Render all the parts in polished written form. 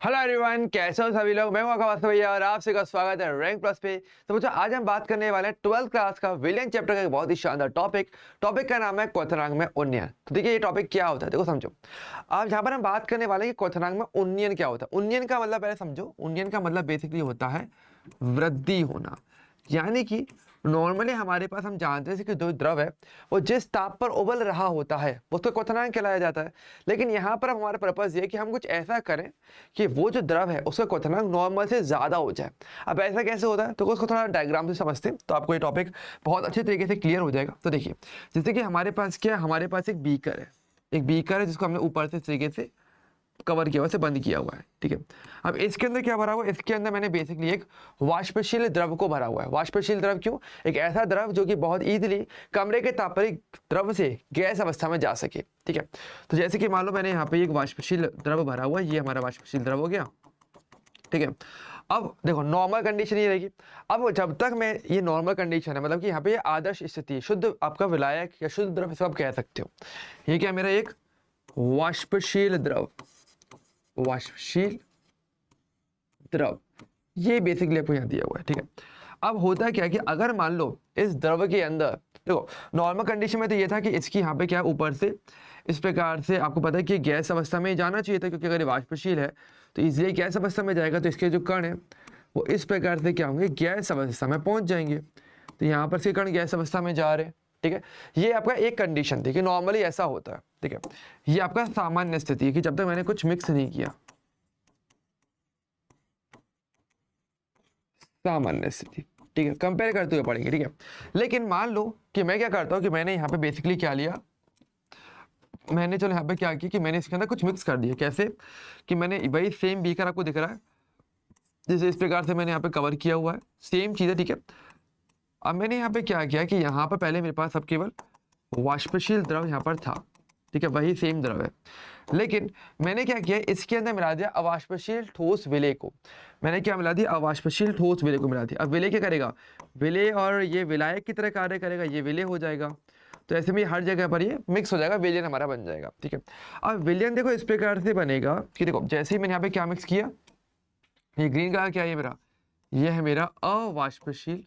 Hello everyone, कैसे हो सभी लोग। मैं हूं आपका वास्तव भैया और आप सभी का स्वागत है रैंक प्लस पे। तो बच्चों, आज हम बात करने वाले हैं 12th क्लास का विलियन चैप्टर का एक बहुत ही शानदार टॉपिक का नाम है क्वथनांक में उन्नयन। तो देखिए ये टॉपिक क्या होता है, देखो समझो। अब यहाँ पर हम बात करने वाले हैं कि क्वथनांक में उन्नयन क्या होता है। उन्नयन का मतलब पहले समझो। उन्नयन का मतलब बेसिकली होता है वृद्धि होना। यानी कि नॉर्मली हमारे पास हम जानते हैं कि जो द्रव है वो जिस ताप पर उबल रहा होता है उसको क्वथनांक कहलाया जाता है। लेकिन यहाँ पर हमारा पर्पस ये है कि हम कुछ ऐसा करें कि वो जो द्रव है उसका क्वथनांक नॉर्मल से ज़्यादा हो जाए। अब ऐसा कैसे होता है तो उसको थोड़ा डायग्राम से समझते हैं तो आपको ये टॉपिक बहुत अच्छे तरीके से क्लियर हो जाएगा। तो देखिए, जैसे कि हमारे पास क्या है, हमारे पास एक बीकर है जिसको हमने ऊपर से इस तरीके से कवर किया हुआ, से बंद किया हुआ है। ठीक है, अब इसके अंदर क्या भरा हुआ है, इसके अंदर मैंने बेसिकली एक वाष्पशील द्रव को भरा हुआ है। वाष्पशील द्रव क्यों? एक ऐसा द्रव जो कि बहुत इजीली कमरे के तापरिक द्रव से गैस अवस्था में जा सके। ठीक है, तो जैसे कि मान लो मैंने यहाँ पे एक वाष्पशील द्रव भरा हुआ है, ये हमारा वाष्पशील द्रव हो गया। ठीक है, अब देखो नॉर्मल कंडीशन ये रहेगी। अब जब तक मैं ये नॉर्मल कंडीशन है, मतलब कि यहाँ पे ये आदर्श स्थिति है, शुद्ध आपका विलायक या शुद्ध द्रव इसको आप कह सकते हो। ये क्या मेरा एक वाष्पशील द्रव ये बेसिकली आपको यहाँ दिया हुआ है। ठीक है, अब होता क्या है कि अगर मान लो इस द्रव के अंदर, देखो नॉर्मल कंडीशन में तो ये था कि इसकी यहाँ पे क्या ऊपर से इस प्रकार से आपको पता है कि गैस अवस्था में जाना चाहिए था, क्योंकि अगर ये वाष्पशील है तो इसलिए गैस अवस्था में जाएगा, तो इसके जो कण है वो इस प्रकार से क्या होंगे, गैस अवस्था में पहुंच जाएंगे। तो यहाँ पर से कण गैस अवस्था में जा रहे हैं। ठीक है, ये आपका एक कंडीशन थी कि नॉर्मली ऐसा होता है। ठीक है, ये आपका सामान्य स्थिति है कि जब तक मैंने कुछ मिक्स नहीं किया, सामान्य स्थिति। ठीक है, कंपेयर करते हुए पढ़ेंगे। ठीक है, लेकिन मान लो कि मैं क्या करता हूँ कि मैंने यहाँ पे बेसिकली क्या लिया, मैंने चलो यहाँ पे क्या किया कि मैंने इसके अंदर कुछ मिक्स कर दिया। कैसे कि मैंने वही सेम बीकर आपको दिख रहा है, जैसे इस प्रकार से मैंने यहाँ पे कवर किया हुआ है, सेम चीज़ है। ठीक है, अब मैंने यहाँ पे क्या किया कि यहाँ पर पहले मेरे पास अब केवल वाष्पशील द्रव यहाँ पर था। ठीक है, वही सेम द्रव है, लेकिन मैंने क्या किया, इसके अंदर मिला दिया अवाष्पशील ठोस विलय को। मैंने क्या मिला दिया, अवाष्पशील ठोस विलय को मिला दिया। अब विलय क्या करेगा, विलय और ये विलायक की तरह कार्य करेगा, ये विलय हो जाएगा। तो ऐसे में हर जगह पर ये मिक्स हो जाएगा, विलयन हमारा बन जाएगा। ठीक है, अब विलयन देखो इस प्रकार से बनेगा कि देखो जैसे ही मैंने यहाँ पे क्या मिक्स किया, ये ग्रीन कलर क्या है, मेरा ये है मेरा अवाष्पशील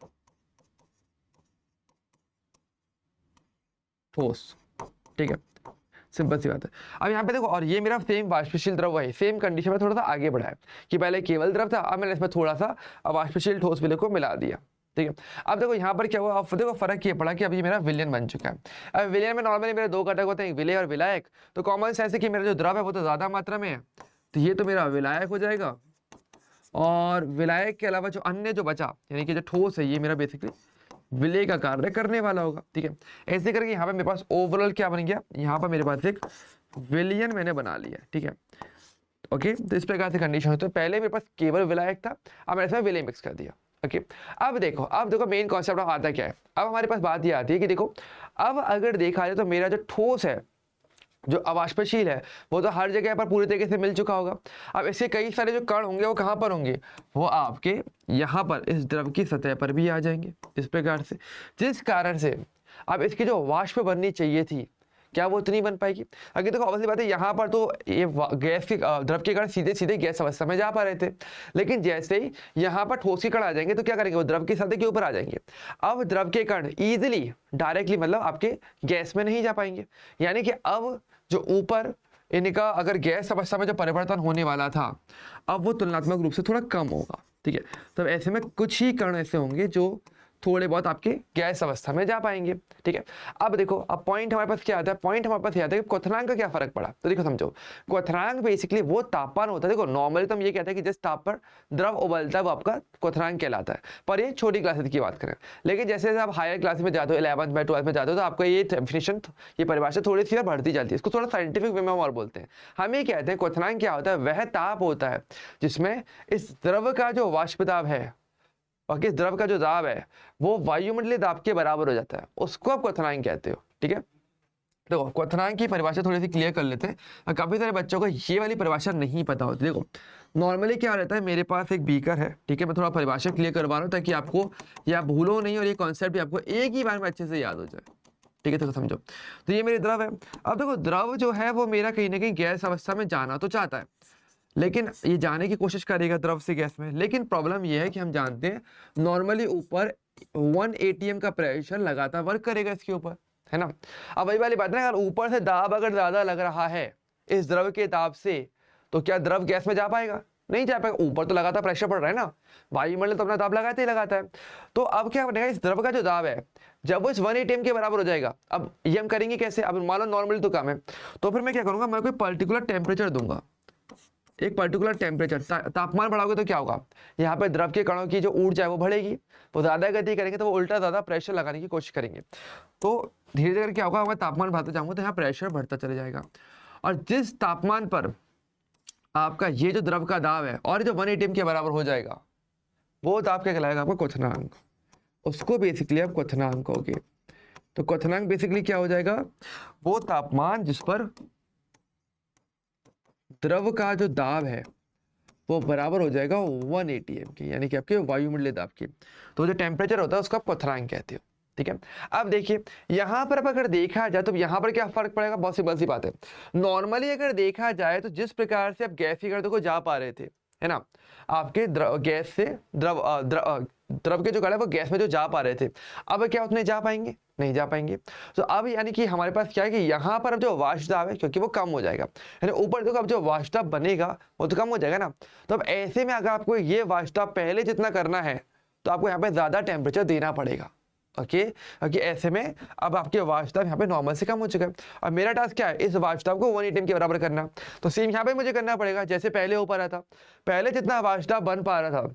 ठोस। ठीक है, सिंपल सी बात है। अब यहाँ पे देखो, और ये मेरा सेम वाष्पशील द्रव है, सेम कंडीशन में थोड़ा सा आगे बढ़ा है कि पहले केवल द्रव था, अब मैंने इसमें थोड़ा सा वाष्पशील ठोस विलय को मिला दिया। ठीक है, अब देखो यहाँ पर क्या हुआ, अब देखो फर्क ये पड़ा कि अब ये मेरा विलयन बन चुका है। अब विलयन में नॉर्मली मेरे दो घटक होते हैं, विलय और विलायक। तो कॉमन सेंस है कि मेरा जो द्रव है वो तो ज्यादा मात्रा में है, तो ये तो मेरा विलायक हो जाएगा, और विलायक के अलावा जो अन्य जो बचा यानी कि जो ठोस है, ये मेरा बेसिकली विलय का कार्य करने वाला होगा। ठीक है, ऐसे करके यहाँ पे मेरे पास ओवरऑल क्या बन गया, यहाँ पर मेरे पास एक विलयन मैंने बना लिया। ठीक है, ओके, तो इस प्रकार से कंडीशन होती है। तो पहले मेरे पास केवल विलायक था, अब मैंने इसमें विलय मिक्स कर दिया। ओके, अब देखो मेन कॉन्सेप्ट आता क्या है। अब हमारे पास बात ये आती है कि देखो, अब अगर देखा जाए तो मेरा जो ठोस है, जो अवाष्पशील है, वो तो हर जगह पर पूरी तरीके से मिल चुका होगा। अब इसके कई सारे जो कण होंगे वो कहाँ पर होंगे, वो आपके यहाँ पर इस द्रव की सतह पर भी आ जाएंगे इस प्रकार से, जिस कारण से अब इसकी जो वाष्प बननी चाहिए थी, क्या वो उतनी बन पाएगी। अगर देखो ऑब्वियसली बात है, यहाँ पर तो ये गैस के द्रव के कण सीधे सीधे गैस अवस्था में जा पा रहे थे, लेकिन जैसे ही यहाँ पर ठोस के कण आ जाएंगे तो क्या करेंगे, वो द्रव की सतह के ऊपर आ जाएंगे। अब द्रव के कण इजीली डायरेक्टली मतलब आपके गैस में नहीं जा पाएंगे, यानी कि अब जो ऊपर इनका अगर गैस अवस्था में जो परिवर्तन होने वाला था, अब वो तुलनात्मक रूप से थोड़ा कम होगा। ठीक है, तो ऐसे में कुछ ही कण ऐसे होंगे जो थोड़े बहुत आपके गैस अवस्था में जा पाएंगे। ठीक है, अब देखो, अब पॉइंट हमारे पास क्या आता है, पॉइंट हमारे पास ये आता है कि क्वथनांक का क्या फर्क पड़ा। तो देखो समझो, क्वथनांक बेसिकली वो तापमान होता है। देखो नॉर्मली तो हम ये कहते हैं कि जिस ताप पर द्रव उबलता है वो आपका क्वथनांक कहलाता है, पर ये छोटी क्लासेस की बात करें। लेकिन जैसे जैसे आप हायर क्लास में जाते हो, 11th में 12th में जाते हो, तो आपका ये डेफिनेशन, ये परिभाषा थोड़ी सी और बढ़ती जाती है। इसको थोड़ा साइंटिफिक वे में हम और बोलते हैं। हम ये कहते हैं क्वथनांक क्या होता है, वह ताप होता है जिसमें इस द्रव का जो वाष्प दाब है और किस द्रव का जो दाब है वो वायुमंडलीय दाब के बराबर हो जाता है, उसको आप क्वथनांक कहते हो। ठीक है, देखो क्वथनांक की परिभाषा थोड़ी सी क्लियर कर लेते हैं। काफी सारे बच्चों को ये वाली परिभाषा नहीं पता होती। देखो नॉर्मली क्या रहता है, मेरे पास एक बीकर है। ठीक है, मैं थोड़ा परिभाषा क्लियर करवा रहा हूँ ताकि आपको या भूलो नहीं और ये कॉन्सेप्ट भी आपको एक ही बार में अच्छे से याद हो जाए। ठीक है, तो समझो, तो ये मेरे द्रव है। अब देखो द्रव जो है वो मेरा कहीं ना कहीं गैस अवस्था में जाना तो चाहता है, लेकिन ये जाने की कोशिश करेगा द्रव से गैस में। लेकिन प्रॉब्लम ये है कि हम जानते हैं नॉर्मली ऊपर 1 atm का प्रेशर लगातार वर्क करेगा इसके ऊपर, है ना। अब वही वाली बात है ना, अगर ऊपर से दाब अगर ज्यादा लग रहा है इस द्रव के दाब से, तो क्या द्रव गैस में जा पाएगा? नहीं जा पाएगा। ऊपर तो लगातार प्रेशर पड़ रहा है ना, वायुमंडल तो अपना दाब लगाते ही लगाता है। तो अब क्या बनेगा, इस द्रव का जो दाब है जब वो इस 1 atm के बराबर हो जाएगा, अब ये हम करेंगे कैसे, अब मान लो नॉर्मली तो कम है, तो फिर मैं क्या करूंगा, मैं कोई पर्टिकुलर टेम्परेचर दूंगा, एक पर्टिकुलर टेम्परेचर। तापमान बढ़ाओगे तो क्या होगा, यहाँ पे द्रव के कणों की जो ऊर्जा है वो बढ़ेगी, वो ज्यादा गति करेंगे तो वो उल्टा ज्यादा प्रेशर लगाने की कोशिश करेंगे। तो धीरे धीरे क्या होगा, मैं तापमान बढ़ाता जाऊंगा तो यहाँ प्रेशर बढ़ता चले जाएगा। और जिस तापमान पर आपका ये जो द्रव का दाब है और जो 1 atm के बराबर हो जाएगा, वो दाब क्या कहलाएगा, आपका क्वथनांक। उसको बेसिकली आप क्वथनांक कहोगे। तो क्वथनांक बेसिकली क्या हो जाएगा, वो तापमान जिस पर द्रव का जो दाब है वो बराबर हो जाएगा 1 atm के, यानी कि आपके वायुमंडलीय दाब के। तो जो टेम्परेचर होता है उसको आप क्वथनांक कहते हो, ठीक है। अब देखिए यहाँ पर अगर देखा जाए तो यहाँ पर क्या फर्क पड़ेगा, बहुत सिंपल सी बात है। नॉर्मली अगर देखा जाए तो जिस प्रकार से आप गैसीय गर्त को जा पा रहे थे, है ना, आपके गैस से द्रव के जो कण है वो गैस में जो जा पा रहे थे, अब क्या उतने जा पाएंगे, नहीं जा पाएंगे। तो अब यानी कि हमारे पास क्या है कि यहाँ पर अब जो वाष्प दाब है क्योंकि वो कम हो जाएगा, यानी ऊपर देखो अब जो वाष्प दाब बनेगा वो तो कम हो जाएगा ना। तो अब ऐसे में अगर आपको ये वाष्प दाब पहले जितना करना है तो आपको यहाँ पे ज्यादा टेम्परेचर देना पड़ेगा, ओके। क्योंकि ऐसे में अब आपके वाष्प दाब यहाँ पे नॉर्मल से कम हो चुका है। और मेरा टास्क क्या है, इस वाष्प दाब को 1 atm के बराबर करना। तो सेम यहाँ पे मुझे करना पड़ेगा जैसे पहले ऊपर रहा था, पहले जितना वाष्प दाब बन पा रहा था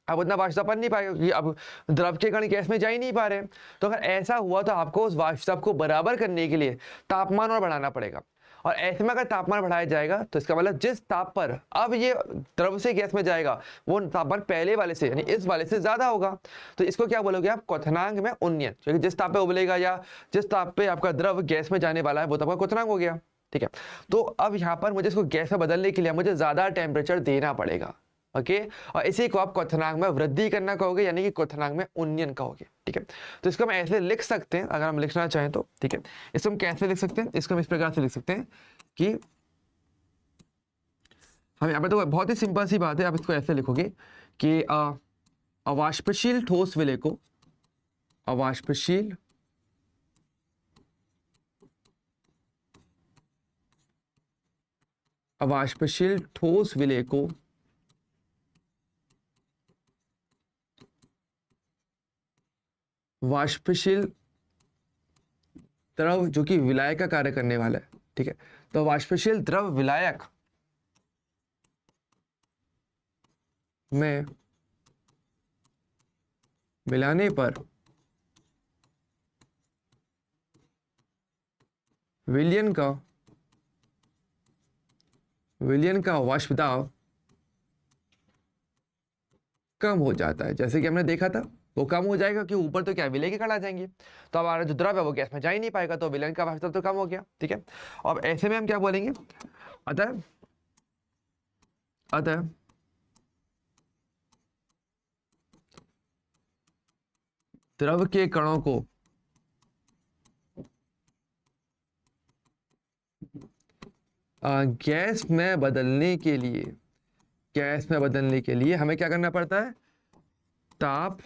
अब उतना वाष्प दाब बन नहीं पाएगा क्योंकि अब द्रव के कण गैस में जा ही नहीं पा रहे। तो अगर ऐसा हुआ तो आपको उस वाष्प दाब को बराबर करने के लिए तापमान और बढ़ाना पड़ेगा। और ऐसे में अगर तापमान बढ़ाया जाएगा तो इसका मतलब जिस ताप पर अब ये द्रव से गैस में जाएगा वो तापमान पहले वाले से यानी इस वाले से ज्यादा होगा। तो इसको क्या बोलोगे आप, क्वथनांक में उन्नयन। क्योंकि जिस ताप पे उबलेगा या जिस ताप पे आपका द्रव गैस में जाने वाला है वो तो आपका क्वथनांक हो गया, ठीक है। तो अब यहाँ पर मुझे इसको गैस में बदलने के लिए मुझे ज्यादा टेम्परेचर देना पड़ेगा, ओके। और इसी को आप क्वथनांक में वृद्धि करना कहोगे, यानी कि क्वथनांक में उन्नयन कहोगे, ठीक है। तो इसको हम ऐसे लिख सकते हैं अगर हम लिखना चाहें तो, ठीक है। इसको हम कैसे लिख सकते हैं, इसको हम इस प्रकार से लिख सकते हैं कि हम यहाँ पे तो बहुत ही सिंपल सी बात है, आप इसको ऐसे लिखोगे कि अवाष्पशील ठोस विलय को अवाष्पशील ठोस विलय को वाष्पशील द्रव जो कि विलायक का कार्य करने वाला है, ठीक है। तो वाष्पशील द्रव विलायक में मिलाने पर विलयन का वाष्प दाब कम हो जाता है। जैसे कि हमने देखा था वो कम हो जाएगा कि ऊपर तो क्या विलय के कण आ जाएंगे, तो हमारा जो द्रव है वो गैस में जा ही नहीं पाएगा, तो विलयन का वाष्प दाब तो कम हो गया, ठीक है। अब ऐसे में हम क्या बोलेंगे, अतः द्रव के कणों को गैस में बदलने के लिए हमें क्या करना पड़ता है, ताप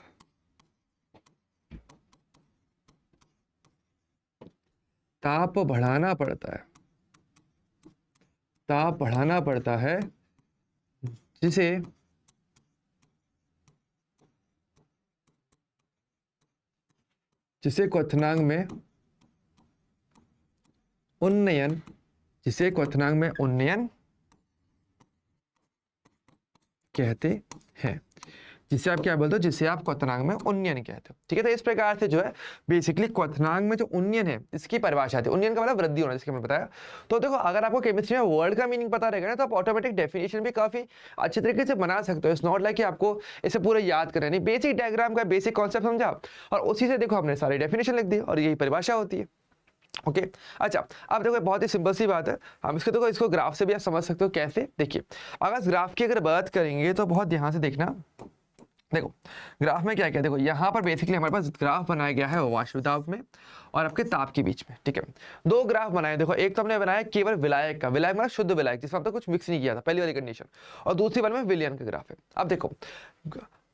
बढ़ाना पड़ता है जिसे क्वथनांक में उन्नयन कहते हैं, जिसे आप क्या बोलते हो, जिसे आप क्वथनांक में उन्नयन कहते हो, ठीक है। तो इस प्रकार से जो है बेसिकली क्वथनांक में जो उन्नयन है इसकी परिभाषा है। उन्नयन का मतलब वृद्धि होना, जिसके मैंने बताया। तो देखो अगर आपको केमिस्ट्री में वर्ड का मीनिंग पता रहेगा ना तो आप ऑटोमेटिक डेफिनेशन भी काफी अच्छे तरीके से बना सकते हो। इट्स नॉट लाइक कि आपको इसे पूरा याद करना नहीं, बेसिक डायग्राम का बेसिक कॉन्सेप्ट समझा और उसी से देखो हमने सारी डेफिनेशन लिख दी और यही परिभाषा होती है, ओके। अच्छा अब देखो बहुत ही सिंपल सी बात है, हम इसको ग्राफ से भी आप समझ सकते हो। कैसे, देखिए अगर ग्राफ की अगर बात करेंगे तो बहुत ध्यान से देखना। देखो ग्राफ में क्या क्या, देखो यहाँ पर बेसिकली हमारे पास ग्राफ बनाया गया है वाष्प दाब में और आपके ताप के बीच में, ठीक है। दो ग्राफ बनाए, देखो एक तो हमने बनाया केवल विलायक का, विलायक मतलब शुद्ध विलायक जिसमें हमने कुछ मिक्स नहीं किया था, पहली वाली कंडीशन, और दूसरी वाले में विलयन का ग्राफ है। अब देखो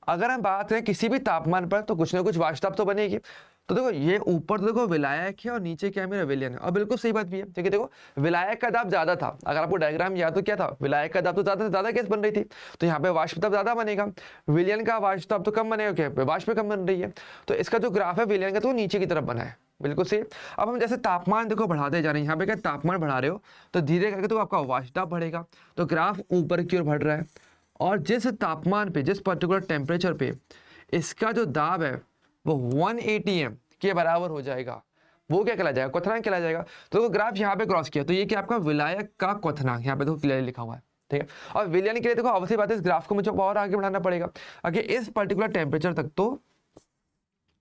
अगर हम बात करें किसी भी तापमान पर तो कुछ ना कुछ वाष्प दाब तो बनेगी। तो देखो ये ऊपर तो देखो विलायक है और नीचे क्या है मेरा विलयन है, और बिल्कुल सही बात भी है, क्योंकि देखो विलायक का दाब ज्यादा था, अगर आपको डायग्राम याद तो क्या था, विलायक का दाब तो ज्यादा गैस बन रही थी, तो यहाँ पे वाष्प दाब ज्यादा बनेगा, विलयन का वाष्प दाब तो कम बनेगा, क्या वाष्प कम बन रही है, तो इसका जो ग्राफ है विलयन का तो नीचे की तरफ बना है, बिल्कुल सही। अब हम जैसे तापमान देखो बढ़ाते जा रहे हैं, यहाँ पे क्या तापमान बढ़ा रहे हो तो धीरे करके तो आपका वाष्प दाब बढ़ेगा, तो ग्राफ ऊपर की ओर बढ़ रहा है, और जिस तापमान पे जिस पर्टिकुलर टेम्परेचर पे इसका जो दाब है वो 180 एम के बराबर हो जाएगा, वो क्या कहला जाएगा, क्वथनांक कहला जाएगा। तो ग्राफ यहाँ पे क्रॉस किया तो ये क्या आपका विलायक का क्वथनांक, यहाँ पे देखो क्लियर लिखा हुआ है, ठीक है। और विलयन के लिए देखो अवश्य बात है, इस ग्राफ को मुझे और आगे बढ़ाना पड़ेगा, आगे इस पर्टिकुलर टेम्परेचर तक, तो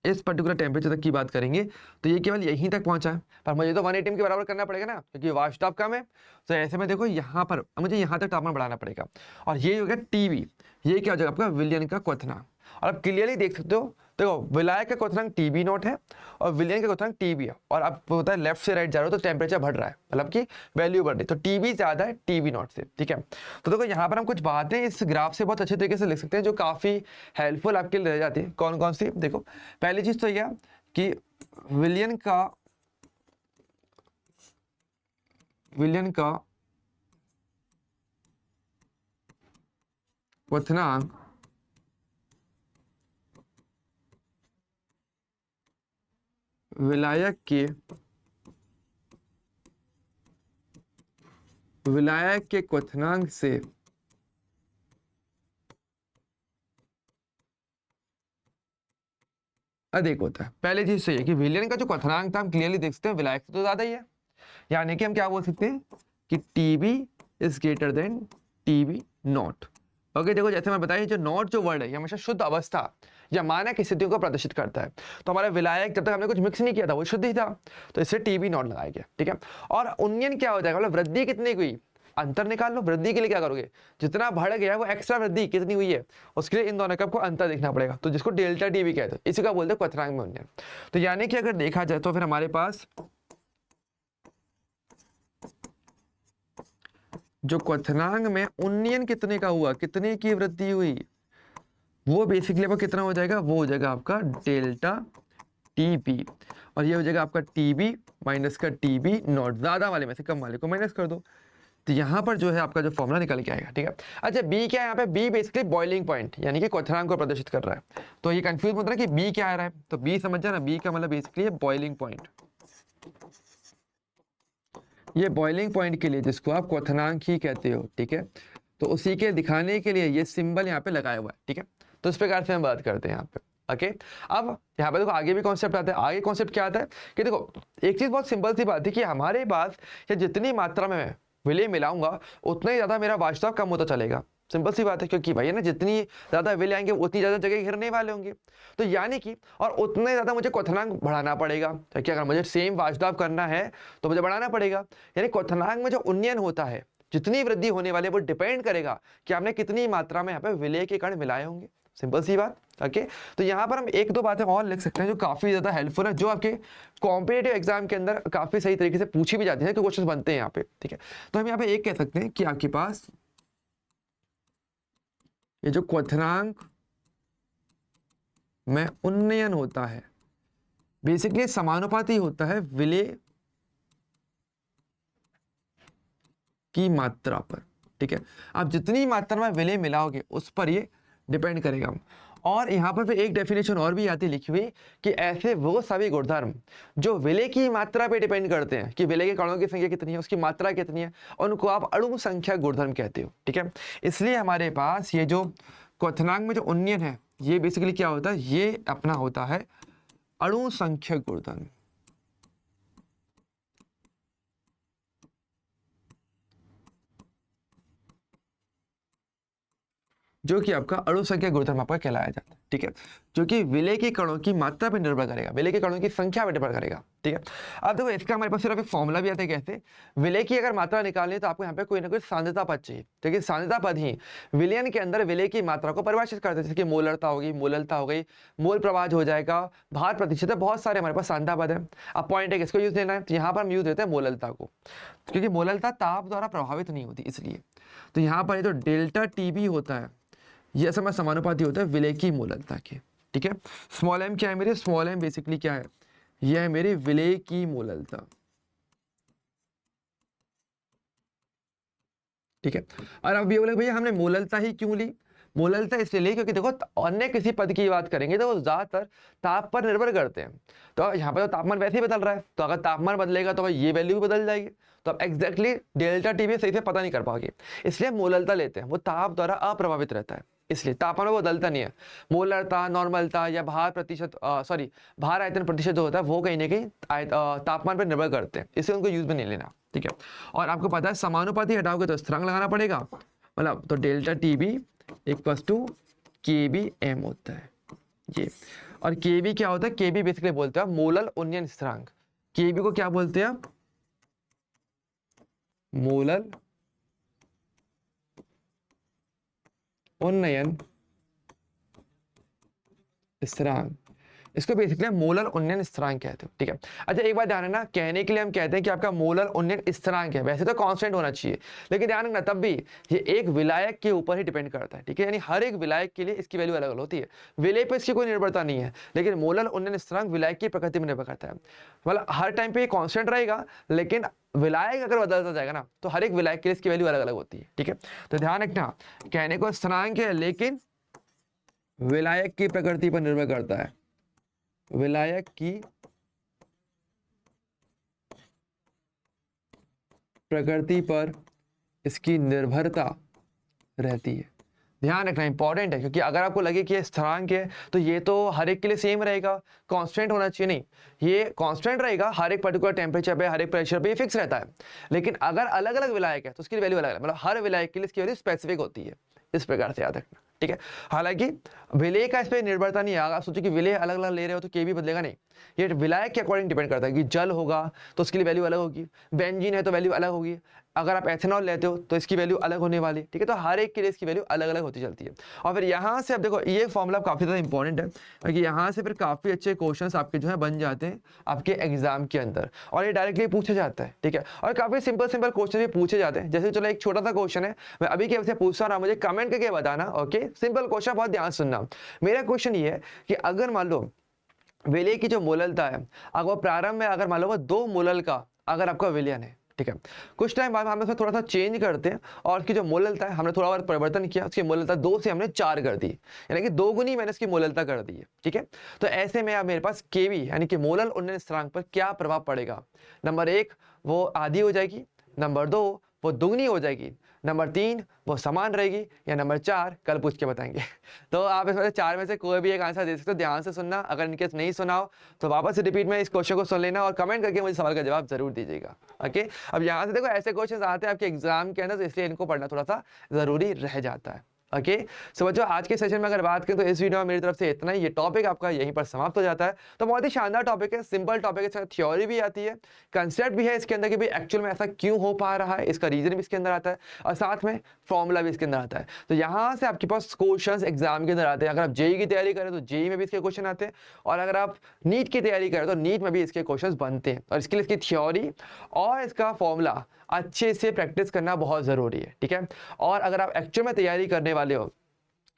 इस पर्टिकुलर टेम्परेचर तक की बात करेंगे तो ये केवल यहीं तक पहुंचा है, पर मुझे तो 180 के बराबर करना पड़ेगा ना, क्योंकि वाष्प दाब कम है, तो ऐसे में देखो यहाँ पर मुझे यहाँ तक तापमान बढ़ाना पड़ेगा, और ये हो गया टीवी, ये क्या हो जाएगा आपका विलयन का क्वथनांक। और आप क्लियरली देख सकते हो, देखो विलायक का क्वथनांक टीबी नॉट है और विलयन का क्वथनांक टीबी है, और आप होता है लेफ्ट से राइट जा रहे हो तो टेम्परेचर बढ़ रहा है, मतलब कि वैल्यू बढ़ रही है, तो टीबी ज्यादा है टीबी नॉट से, ठीक है। तो देखो यहाँ पर हम कुछ बातें इस ग्राफ से बहुत अच्छे तरीके से लिख सकते हैं जो काफी हेल्पफुल आपके लिए रह जाती है। कौन कौन सी, देखो पहली चीज तो यह कि विलयन का क्वथनांक विलायक के क्वथनांक से अधिक होता है। पहली चीज तो ये कि विलयन का जो क्वथनांक था हम क्लियरली देख सकते हैं विलायक से तो ज्यादा ही है, यानी कि हम क्या बोल सकते हैं कि TB is greater than TB naught. Okay देखो जैसे मैं बताया जो नॉट जो वर्ड है ये हमेशा शुद्ध अवस्था या मानक स्थितियों को प्रदर्शित करता है, तो हमारा विलायक जब तक हमने कुछ मिक्स नहीं किया था वो शुद्ध ही था, तो इससे टीबी नॉट लगाया गया, ठीक है। और उन्नयन क्या हो जाएगा, मतलब वृद्धि कितनी हुई, अंतर निकाल लो, वृद्धि के लिए क्या करोगे, जितना बढ़ गया है वो एक्स्ट्रा वृद्धि कितनी हुई है उसके लिए इन दोनों का आपको अंतर देखना पड़ेगा, तो जिसको डेल्टा टी भी कहते हैं, इसी का बोलते हैं क्वथनांक में उन्नयन। तो यानी कि अगर देखा जाए तो फिर हमारे पास जो क्वथनांक में उन्नयन कितने का हुआ, कितने की वृद्धि हुई, वो बेसिकली आपका कितना हो जाएगा, वो हो जाएगा आपका डेल्टा टीबी, और ये हो जाएगा आपका टीबी माइनस का टीबी नॉट, ज्यादा वाले में से कम वाले को माइनस कर दो, तो यहाँ पर जो है आपका जो फॉर्मूला निकल के आएगा, ठीक है। अच्छा बी क्या है यहाँ पे, बी बेसिकली बॉइलिंग पॉइंट यानी कि क्वथनांक को प्रदर्शित कर रहा है, तो ये कंफ्यूज मत रहा कि बी क्या आ रहा है, तो बी समझ जाना, बी का मतलब बेसिकली है बॉइलिंग पॉइंट, ये बॉइलिंग पॉइंट के लिए जिसको आप क्वथनांक ही कहते हो, ठीक है, तो उसी के दिखाने के लिए ये सिंबल यहाँ पे लगाया हुआ है, ठीक है। तो इस प्रकार से हम बात करते हैं यहाँ पे, ओके। अब यहाँ पे देखो आगे भी कॉन्सेप्ट आता है, आगे कॉन्सेप्ट क्या आता है कि देखो एक चीज बहुत सिंपल सी बात है कि हमारे पास या जितनी मात्रा में मैं विलय मिलाऊंगा उतना ही ज्यादा मेरा वाष्प कम होता चलेगा, सिंपल सी बात है, क्योंकि भाई ना जितनी ज्यादा विलय आएंगे उतनी ज्यादा जगह घेरने वाले होंगे, तो यानी कि और उतना ही ज्यादा मुझे क्वथनांक बढ़ाना पड़ेगा, क्योंकि अगर मुझे सेम वाष्प करना है तो मुझे बढ़ाना पड़ेगा, यानी क्वथनांक में जो उन्नयन होता है जितनी वृद्धि होने वाली है वो डिपेंड करेगा कि आपने कितनी मात्रा में यहाँ पे विलय के कण मिलाए होंगे, सिंपल सी बात, ओके। तो यहाँ पर हम एक दो बातें और लिख सकते हैं जो काफी ज्यादा हेल्पफुल है, जो आपके कॉम्पिटिटिव एग्जाम के अंदर काफी सही तरीके से पूछी भी जाती है, तो क्वेश्चन बनते हैं यहाँ पे, ठीक है। तो हम यहाँ पे एक कह सकते हैं कि आपके पास ये जो क्वथनांक में उन्नयन होता है बेसिकली समानुपाती होता है विलय की मात्रा पर, ठीक है। आप जितनी मात्रा में विलय मिलाओगे उस पर ये डिपेंड करेगा। और यहाँ पर फिर एक डेफिनेशन और भी आती है लिखी हुई कि ऐसे वो सभी गुणधर्म जो विलय की मात्रा पे डिपेंड करते हैं कि विलय के कणों की संख्या कितनी है, उसकी मात्रा कितनी है, उनको आप अणु संख्या गुणधर्म कहते हो, ठीक है। इसलिए हमारे पास ये जो क्वथनांक में जो उन्नयन है ये बेसिकली क्या होता है, ये अपना होता है अणु संख्या गुणधर्म। जो कि आपका अणु संख्या गुणधर्म आपका कहलाया जाता है, ठीक है, जो कि विलय के कणों की मात्रा पर निर्भर करेगा, विलय के कणों की संख्या पर निर्भर करेगा, ठीक है। अब देखो इसका हमारे पास सिर्फ एक फॉर्मूला भी आता है, कैसे विलय की अगर मात्रा निकालनी है तो आपको यहाँ पे कोई ना कोई सांद्रता पद चाहिए, ठीक है। सांद्रता पद ही विलयन के अंदर विलय की मात्रा को परिभाषित करते हैं, जैसे कि मोलरता होगी, मोललता हो गई, मोल प्रवाह हो जाएगा, भार प्रतिशत है, बहुत सारे हमारे पास सांद्रता पद है। अब पॉइंट है किसको यूज लेना है, तो यहाँ पर हम यूज लेते हैं मोललता को, क्योंकि मोललता ताप द्वारा प्रभावित नहीं होती इसलिए। तो यहाँ पर ये जो डेल्टा टीबी होता है ये समय समानुपाती होता है विलय की मोललता के, ठीक है। स्मॉल एम क्या है मेरे, स्मॉल एम बेसिकली क्या है, यह है मेरी विलय की मोललता, ठीक है। और अब ये बोले भैया हमने मोललता ही क्यों ली, मोललता इसलिए ली क्योंकि देखो अन्य किसी पद की बात करेंगे तो वो ज्यादातर ताप पर निर्भर करते हैं। तो यहाँ पर तो तापमान वैसे ही बदल रहा है, तो अगर तापमान बदलेगा तो भाई ये वैल्यू भी बदल जाएगी, तो आप एग्जैक्टली डेल्टा टी सही से पता नहीं कर पाओगे, इसलिए मोललता लेते हैं। वो ताप द्वारा अप्रभावित रहता है, इसलिए तापमान वो बदलता नहीं है। मोलरता, नॉर्मलता या भार प्रतिशत भार आयतन प्रतिशत जो होता है वो कहीं ना कहीं तापमान पर निर्भर करते हैं, इसलिए उनको यूज में नहीं लेना, ठीक है। और आपको पता है समानुपाती हटाओगे तो स्थिरांक लगाना पड़ेगा, मतलब तो डेल्टा टीबी इक्वल्स टू के बी एम होता है ये। और के बी क्या होता है, के बी बेसिकली बोलते हैं मोलल उन्नयन स्थिरांक, के बी को क्या बोलते हैं, मोलल उन्नयन स्थिरांक, इसको बेसिकली मोलर उन्नयन स्थिरांक कहते हो, ठीक है। अच्छा एक बात ध्यान रखना, कहने के लिए हम कहते हैं कि आपका मोलर उन्नयन स्थिरांक है, वैसे तो कांस्टेंट होना चाहिए, लेकिन ध्यान रखना तब भी ये एक विलायक के ऊपर ही डिपेंड करता है, ठीक है। यानी हर एक विलायक के लिए इसकी वैल्यू अलग अलग होती है, विलय पर इसकी कोई निर्भरता नहीं है, लेकिन मोलर उन्नयन स्थिरांक विलायक की प्रकृति में निर्भर करता है। मतलब हर टाइम पे ये कांस्टेंट रहेगा, लेकिन विलायक अगर बदलता जाएगा ना तो हर एक विलायक के लिए इसकी वैल्यू अलग अलग होती है, ठीक है। तो ध्यान रखना, कहने को स्थिरांक है लेकिन विलायक की प्रकृति पर निर्भर करता है, विलायक की प्रकृति पर इसकी निर्भरता रहती है। ध्यान रखना इंपॉर्टेंट है, क्योंकि अगर आपको लगे कि ये स्थिरांक है तो ये तो हर एक के लिए सेम रहेगा, कांस्टेंट होना चाहिए, नहीं, ये कांस्टेंट रहेगा, हर एक पर्टिकुलर टेम्परेचर पे, हर एक प्रेशर पे ये फिक्स रहता है। लेकिन अगर अलग अलग विलायक है तो उसकी वैल्यू अलग अलग, मतलब हर विलायक के लिए इसकी वैल्यू स्पेसिफिक होती है, इस प्रकार से याद रखना, ठीक है। हालांकि विलय का इस पर निर्भरता नहीं है, अगर सोचो कि विलय अलग अलग ले रहे हो तो के भी बदलेगा नहीं, ये विलायक के अकॉर्डिंग डिपेंड करता है कि जल होगा तो उसके लिए वैल्यू अलग होगी, बेंजीन है तो वैल्यू अलग होगी, अगर आप एथेनॉल लेते हो तो इसकी वैल्यू अलग होने वाली, ठीक है। तो हर एक के लिए इसकी वैल्यू अलग अलग होती चलती है। और फिर यहाँ से अब देखो ये फॉर्मूला काफी ज्यादा इंपॉर्टेंट है, क्योंकि यहाँ से फिर काफी अच्छे क्वेश्चंस आपके जो है बन जाते हैं आपके एग्जाम के अंदर, और ये डायरेक्टली पूछा जाता है, ठीक है। और काफी सिंपल सिंपल क्वेश्चन भी पूछे जाते हैं, जैसे चलो एक छोटा सा क्वेश्चन है, मैं अभी के पूछता रहा, मुझे कमेंट करके बताना, ओके। सिंपल क्वेश्चन, बहुत ध्यान सुनना। मेरा क्वेश्चन ये है कि अगर मान लो विलय की जो मोललता है, अगर वो प्रारंभ में अगर मान लो वो 2 मोलल का अगर आपका विलयन है, ठीक है, कुछ टाइम बाद हम इसमें थोड़ा सा चेंज करते हैं और उसकी जो मोललता है हमने थोड़ा और परिवर्तन किया, उसकी मोललता 2 से हमने 4 कर दी, यानी कि 2 गुनी मैंने इसकी मोललता कर दी है, ठीक है। तो ऐसे में अब मेरे पास केवी यानी कि मोलल उन्नयन स्थिरांक पर क्या प्रभाव पड़ेगा, नंबर 1 वो आधी हो जाएगी, नंबर 2 वो दुगनी हो जाएगी, नंबर 3 वो समान रहेगी, या नंबर 4 कल पूछ के बताएंगे। तो आप इसमें से 4 में से कोई भी एक आंसर दे सकते हो, ध्यान से सुनना, अगर इनकेस नहीं सुना हो तो वापस से रिपीट में इस क्वेश्चन को सुन लेना और कमेंट करके मुझे सवाल का जवाब जरूर दीजिएगा, ओके। अब यहाँ से देखो ऐसे क्वेश्चन आते हैं आपके एग्जाम के अंदर, तो इसलिए इनको पढ़ना थोड़ा सा जरूरी रह जाता है, ओके। सो बच्चों आज के सेशन में अगर बात करें तो इस वीडियो में मेरी तरफ से इतना ही, ये टॉपिक आपका यहीं पर समाप्त हो जाता है। तो बहुत ही शानदार टॉपिक है, सिंपल टॉपिक है, इसका थ्योरी भी आती है, कंसेप्ट भी है इसके अंदर कि भाई एक्चुअल में ऐसा क्यों हो पा रहा है, इसका रीजन भी इसके अंदर आता है, और साथ में फॉर्मूला भी इसके अंदर आता है। तो यहाँ से आपके पास क्वेश्चन एग्जाम के अंदर आते हैं, अगर आप जेई की तैयारी करें तो जेई में भी इसके क्वेश्चन आते हैं, और अगर आप नीट की तैयारी करें तो नीट में भी इसके क्वेश्चन बनते हैं, और इसके लिए इसकी थ्योरी और इसका फॉर्मूला अच्छे से प्रैक्टिस करना बहुत जरूरी है, ठीक है। और अगर आप एक्चुअल में तैयारी करने वाले हो,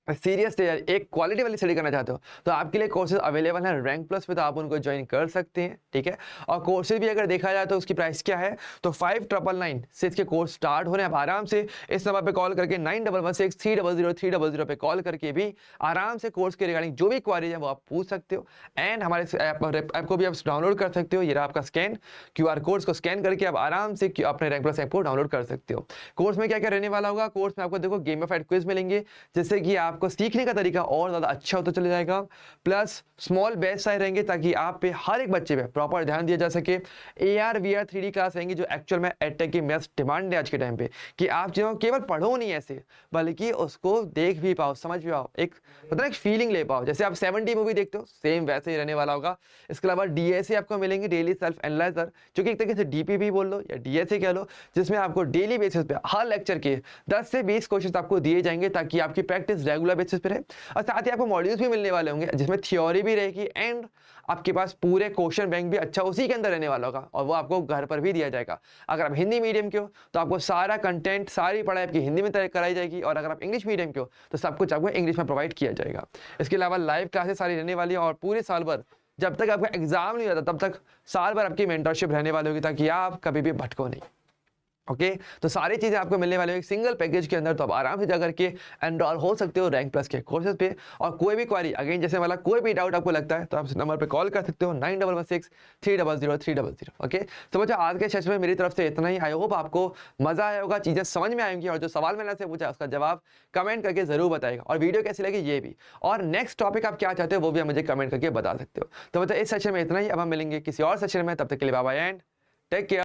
सीरियस तैयारी, एक क्वालिटी वाली स्टडी करना चाहते हो, तो आपके लिए कोर्सेज अवेलेबल हैं रैंक प्लस पे, तो आप उनको ज्वाइन कर सकते हैं, ठीक है। और कोर्सेज भी अगर देखा जाए तो उसकी प्राइस क्या है, तो 5999 से इसके कोर्स स्टार्ट हो रहे हैं। आप आराम से इस नंबर पे कॉल करके 9116300300 पे कॉल करके भी आराम से कोर्स के रिगार्डिंग जो भी क्वारीज है वो आप पूछ सकते हो। एंड हमारे ऐप को भी आप डाउनलोड कर सकते हो, ये रहा आपका स्कैन, QR कोड्स को स्कैन करके आप आराम से अपने रैंक प्लस ऐप को डाउनलोड कर सकते हो। कोर्स में क्या क्या रहने वाला होगा, कोर्स में आपको देखो गेमिफाइड क्विज मिलेंगे, जिससे कि आप आपको सीखने का तरीका और ज़्यादा अच्छा होता चले जाएगा। प्लस स्मॉल बैच साइज रहेंगे ताकि आप पे हर एक बच्चे पे प्रॉपर ध्यान दिया जा सके। AR VR 3D क्लास रहेंगी जो एक्चुअल में एडटेक की मस्ट डिमांड है आज के टाइम पे, कि आप जो केवल पढ़ो नहीं ऐसे, बल्कि उसको देख भी पाओ, समझ भी पाओ, एक मतलब एक फीलिंग ले पाओ। जैसे आप 70 मूवी देखते हो सेम वैसे ही रहने वाला होगा। इसके अलावा DSA आपको मिलेंगे, डेली सेल्फ एनालाइजर, जो कि एक तरीके से DPP बोल लो या DSA कह लो, जिसमें आपको डेली बेसिस पे हर लेक्चर के 10 से 20 क्वेश्चन आपको दिए जाएंगे ताकि आपकी प्रैक्टिस रेगुलर बेसिस पे रहे। और साथ ही आपको मॉड्यूल्स भी मिलने वाले होंगे जिसमें थ्योरी भी रहेगी एंड आपके पास पूरे क्वेश्चन बैंक भी अच्छा उसी के अंदर रहने वाला होगा, और वो आपको घर पर भी दिया जाएगा। अगर आप हिंदी मीडियम के हो तो आपको सारा कंटेंट, सारी पढ़ाई आपकी हिंदी में कराई जाएगी, और अगर आप इंग्लिश मीडियम के हो तो सब कुछ आपको इंग्लिश में प्रोवाइड किया जाएगा। इसके अलावा लाइव क्लासेस सारी रहने वाली है, और पूरे साल भर जब तक आपका एग्जाम नहीं होता तब तक साल भर आपकी मेंटरशिप रहने वाली होगी, ताकि आप कभी भी भटको नहीं। ओके तो सारी चीज़ें आपको मिलने वाली है एक सिंगल पैकेज के अंदर, तो आप आराम से जाकर के एनरोल हो सकते हो रैंक प्लस के कोर्सेज पे। और कोई भी क्वारी अगेन जैसे वाला कोई भी डाउट आपको लगता है तो आप इस नंबर पे कॉल कर सकते हो 9116 300 300। ओके तो बच्चों आज के सेशन में मेरी तरफ से इतना ही। आई होप आपको मजा आया होगा, चीज़ें समझ में आएंगी, और जो सवाल मैंने आपसे पूछा उसका जवाब कमेंट करके जरूर बताएगा, और वीडियो कैसी लगी ये भी, और नेक्स्ट टॉपिक आप क्या चाहते हो वो भी आप मुझे कमेंट करके बता सकते हो। तो बच्चों इस सेशन में इतना ही, अब हम मिलेंगे किसी और सेशन में, तब तक के लिए bye bye and take care.